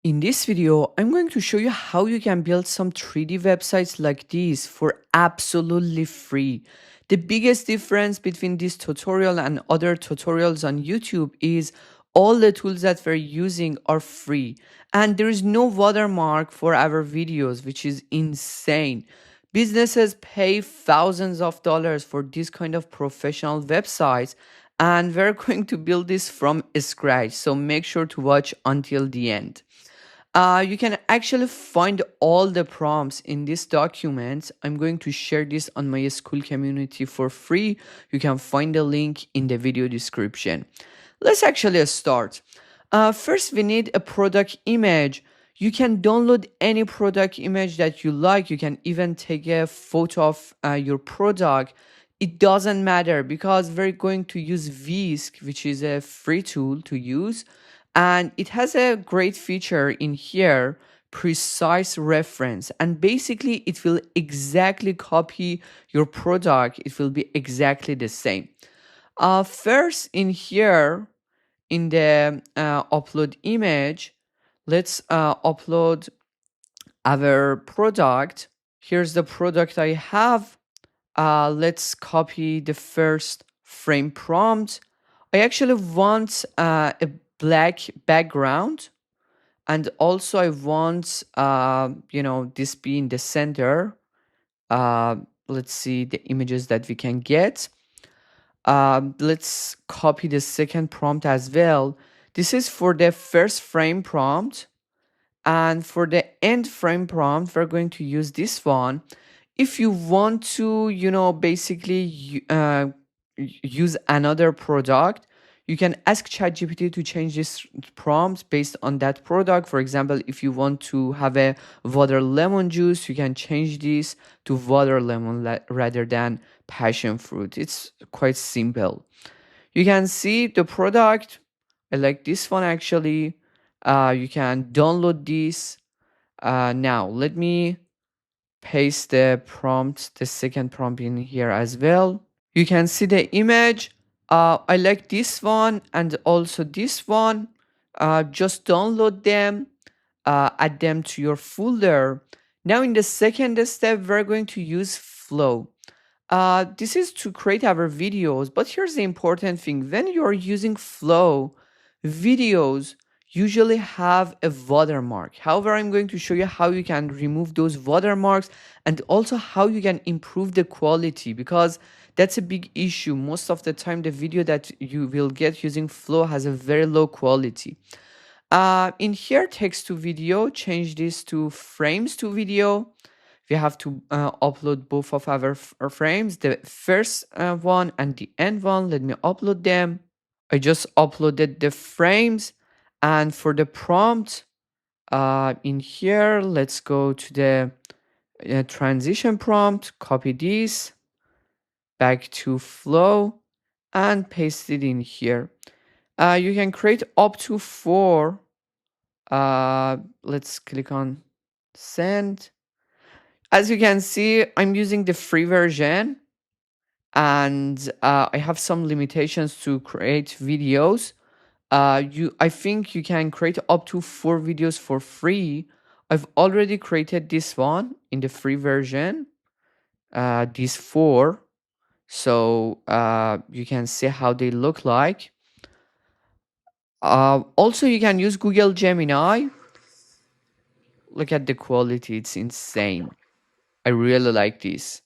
In this video, I'm going to show you how you can build some 3D websites like these for absolutely free. The biggest difference between this tutorial and other tutorials on YouTube is all the tools that we're using are free and there is no watermark for our videos, which is insane. Businesses pay thousands of dollars for this kind of professional websites and we're going to build this from scratch. So make sure to watch until the end. You can actually find all the prompts in this document. I'm going to share this on my school community for free. You can find the link in the video description. Let's actually start. First, we need a product image. You can download any product image that you like. You can even take a photo of your product. It doesn't matter because we're going to use Whisk, which is a free tool to use. And it has a great feature in here, precise reference. And basically, it will exactly copy your product. It will be exactly the same. First, in here, in the upload image, let's upload our product. Here's the product I have. Let's copy the first frame prompt. I actually want a black background, and also I want this be in the center. uh, let's see the images that we can get. Let's copy the second prompt as well. This is for the first frame prompt, and for the end frame prompt we're going to use this one. If you want to basically use another product, you can ask ChatGPT to change this prompt based on that product. For example, if you want to have a water lemon juice, you can change this to water lemon rather than passion fruit. It's quite simple. You can see the product. I like this one actually. You can download this. Now let me paste the prompt, the second prompt in here as well. You can see the image. I like this one and also this one. Just download them, add them to your folder. Now in the second step, we're going to use Flow. This is to create our videos, but here's the important thing. When you're using Flow, videos usually have a watermark. However, I'm going to show you how you can remove those watermarks and also how you can improve the quality, because that's a big issue. Most of the time, the video that you will get using Flow has a very low quality. In here, text to video, change this to frames to video. We have to upload both of our frames, the first one and the end one. Let me upload them. I just uploaded the frames. And for the prompt, in here, let's go to the transition prompt, copy this, back to Flow, and paste it in here. You can create up to 4. Let's click on send. As you can see, I'm using the free version, and I have some limitations to create videos. I think you can create up to 4 videos for free. I've already created this one in the free version, these 4. So you can see how they look like. Also, you can use Google Gemini. Look at the quality, it's insane. I really like this.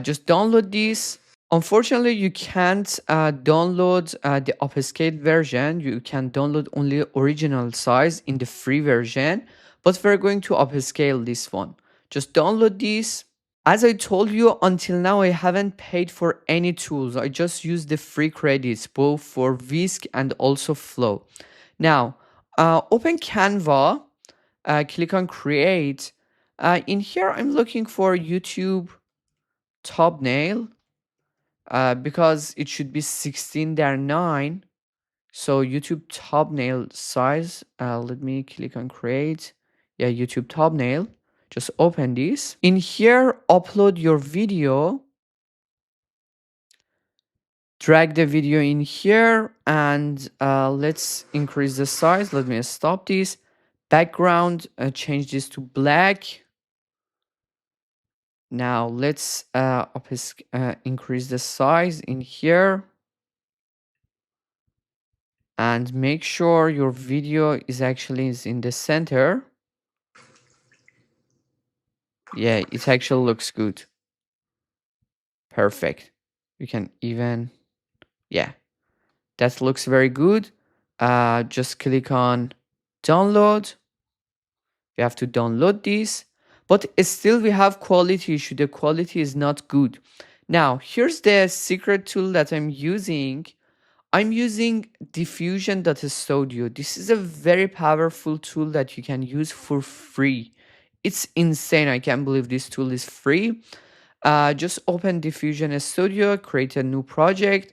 Just download this. Unfortunately, you can't download the upscaled version. You can download only original size in the free version, but we're going to upscale this one. Just download this. As I told you, until now, I haven't paid for any tools. I just used the free credits, both for Whisk and also Flow. Now, open Canva, click on create. In here, I'm looking for YouTube thumbnail. Because it should be 16:9. So YouTube thumbnail size. Let me click on create. Yeah, YouTube thumbnail. Just open this. In here, upload your video. Drag the video in here and let's increase the size. Let me stop this. background, change this to black. Now let's increase the size in here and make sure your video is actually in the center. Yeah, it actually looks good. Perfect. You can even, yeah, that looks very good. Just click on download. You have to download this, but still we have quality issue. The quality is not good. Now, here's the secret tool that I'm using. I'm using Diffusion.studio. This is a very powerful tool that you can use for free. It's insane. I can't believe this tool is free. Just open Diffusion Studio, create a new project,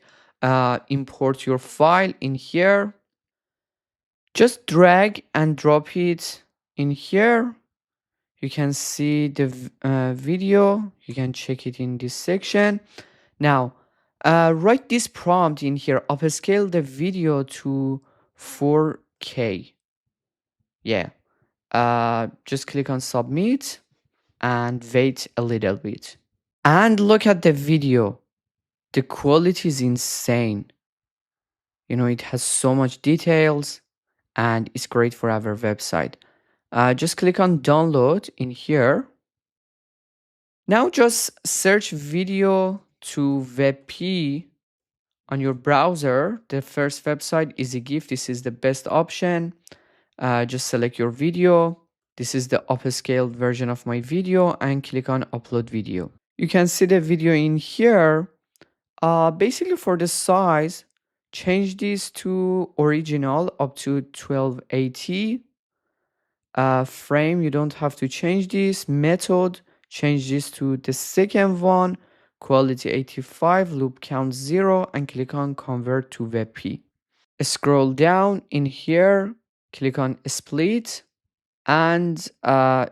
import your file in here. Just drag and drop it in here. You can see the video. You can check it in this section. Now, write this prompt in here. Upscale the video to 4K. Yeah. Just click on submit and wait a little bit. And look at the video. The quality is insane. You know, it has so much details and it's great for our website. Just click on download in here. Now just search video to WebP on your browser. The first website is a GIF. This is the best option. Just select your video. This is the upscaled version of my video and click on upload video. You can see the video in here. Basically for the size, change this to original up to 1280. Frame, you don't have to change this. Method, change this to the second one. Quality 85, loop count 0, and click on convert to WebP. Scroll down in here, click on split, and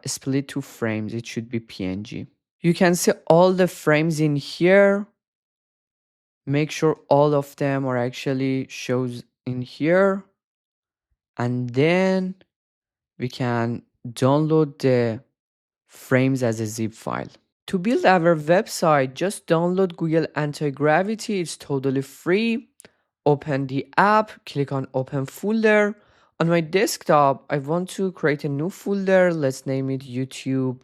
split to frames. It should be PNG. You can see all the frames in here. Make sure all of them are actually shows in here. And then we can download the frames as a zip file. To build our website, just download Google AntiGravity. It's totally free. Open the app, click on open folder. On my desktop, I want to create a new folder. Let's name it YouTube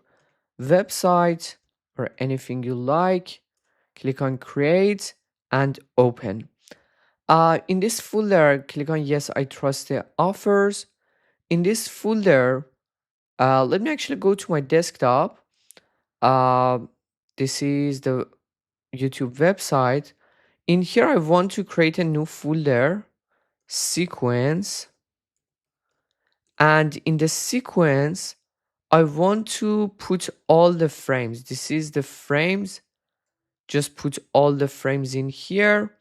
website or anything you like. Click on create and open. In this folder, click on yes, I trust the offers. In this folder, let me actually go to my desktop. This is the YouTube website. In here, I want to create a new folder, sequence. And in the sequence, I want to put all the frames. This is the frames. Just put all the frames in here.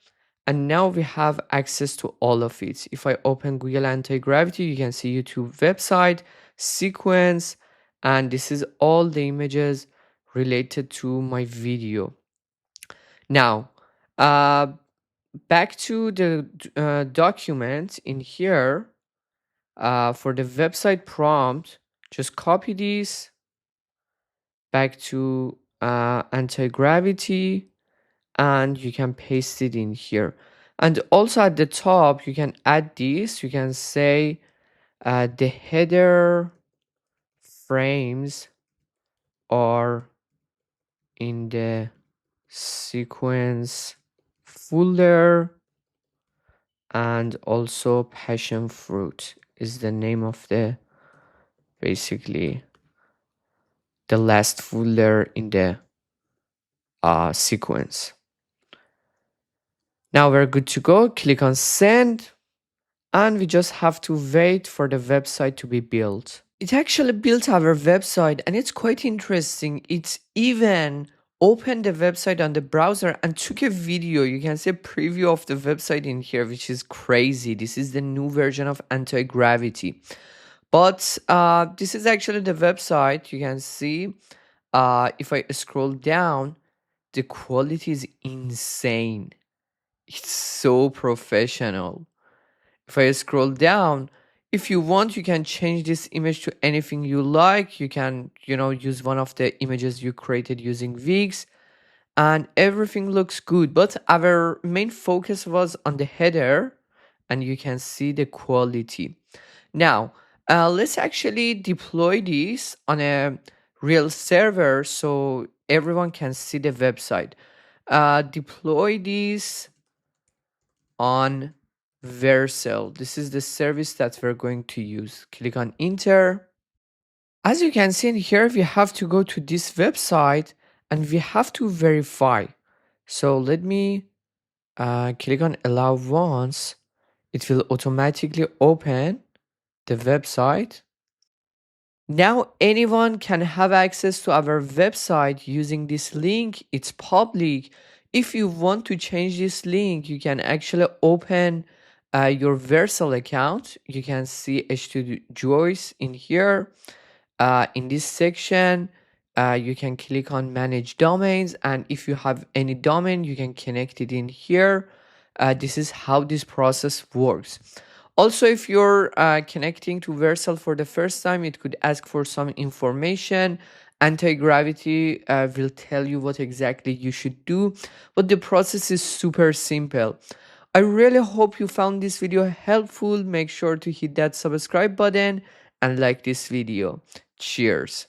And now we have access to all of it. If I open Google AntiGravity, you can see YouTube website, sequence, and this is all the images related to my video. Now, back to the document in here. For the website prompt, just copy this back to AntiGravity and you can paste it in here. And also at the top, you can add this. You can say the header frames are in the sequence folder, and also passion fruit is the name of the basically the last folder in the sequence. Now we're good to go. Click on send, and we just have to wait for the website to be built. It actually built our website, and it's quite interesting. It's even opened the website on the browser and took a video. You can see a preview of the website in here, which is crazy. This is the new version of AntiGravity. But this is actually the website. You can see if I scroll down, the quality is insane. It's so professional. If I scroll down, If you want, you can change this image to anything you like. You can, use one of the images you created using Wix, and everything looks good. But our main focus was on the header, and you can see the quality. Now, let's actually deploy this on a real server so everyone can see the website. Deploy this on Vercel. This is the service that we're going to use. Click on enter. As you can see in here, we have to go to this website and we have to verify. So let me click on allow once. It will automatically open the website. Now anyone can have access to our website using this link. It's public. If you want to change this link, you can actually open your Vercel account. You can see H2 Joyce in here. In this section, you can click on manage domains, and if you have any domain, you can connect it in here. This is how this process works. Also, if you're connecting to Vercel for the first time, it could ask for some information. AntiGravity will tell you what exactly you should do, but the process is super simple. I really hope you found this video helpful. Make sure to hit that subscribe button and like this video. Cheers.